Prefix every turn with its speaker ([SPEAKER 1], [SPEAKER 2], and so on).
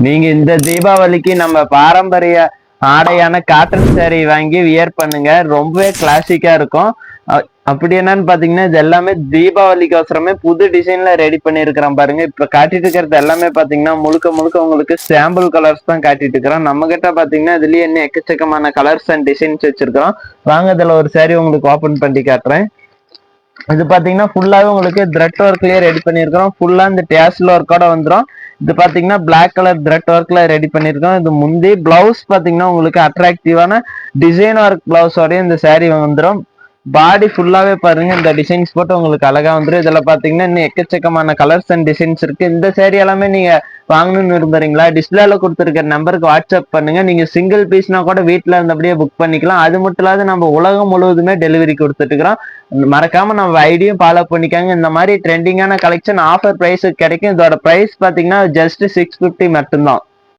[SPEAKER 1] நீங்க இந்த தீபாவளிக்கு நம்ம பாரம்பரிய ஆடையான காட்டன் saree வாங்கி வியர் பண்ணுங்க. ரொம்பவே கிளாசிக்கா இருக்கும். அப்படி என்னன்னு பாத்தீங்கன்னா இது எல்லாமே தீபாவளிக்கு புது டிசைன்ல ரெடி பண்ணிருக்கிறோம் பாருங்க. இப்ப காட்டிட்டு இருக்கிறது எல்லாமே பாத்தீங்கன்னா முழுக்க முழுக்க உங்களுக்கு சாம்பிள் கலர்ஸ் தான் காட்டிட்டு இருக்கிறோம். நம்ம கிட்ட பாத்தீங்கன்னா இதுலயே என்ன எக்கச்சக்கமான கலர்ஸ் அண்ட் டிசைன்ஸ் வச்சிருக்கிறோம். வாங்க இதுல ஒரு saree உங்களுக்கு ஓபன் பண்ணி காட்டுறேன். இது பாத்தீங்கன்னா ஃபுல்லாவே உங்களுக்கு த்ரெட் ஒர்க்லயே ரெடி பண்ணிருக்கோம். ஃபுல்லா இந்த டேஸ்ல ஒர்க்கோட வந்துடும். இது பாத்தீங்கன்னா பிளாக் கலர் த்ரெட் ஒர்க்ல ரெடி பண்ணிருக்கோம். இது முந்தி பிளவுஸ் பாத்தீங்கன்னா உங்களுக்கு அட்ராக்டிவான டிசைன் ஒர்க் பிளவுஸோடய இந்த saree வந்துடும். பாடி ஃபுல்லாவே பாருங்க இந்த டிசைன்ஸ் போட்டு உங்களுக்கு அழகா வந்துடும். இதுல பாத்தீங்கன்னா இன்னும் எக்கச்சக்கமான கலர்ஸ் அண்ட் டிசைன்ஸ் இருக்கு. இந்த saree எல்லாமே நீங்க வாங்கணும்னு விரும்புறீங்களா? டிஸ்பிளேல கொடுத்துருக்க நம்பருக்கு வாட்ஸ்அப் பண்ணுங்க. நீங்க சிங்கிள் பீஸ்னா கூட வீட்டுல இருந்தபடியே புக் பண்ணிக்கலாம். அது மட்டும் இல்லாத நம்ம உலகம் முழுவதுமே டெலிவரி கொடுத்துட்டு இருக்கிறோம். மறக்காம நம்ம ஐடியும் ஃபாலோ பண்ணிக்காங்க. இந்த மாதிரி ட்ரெண்டிங்கான கலெக்ஷன் ஆஃபர் பிரைஸுக்கு கிடைக்கும். இதோட பிரைஸ் பாத்தீங்கன்னா ஜஸ்ட் 650 மட்டும்தான்.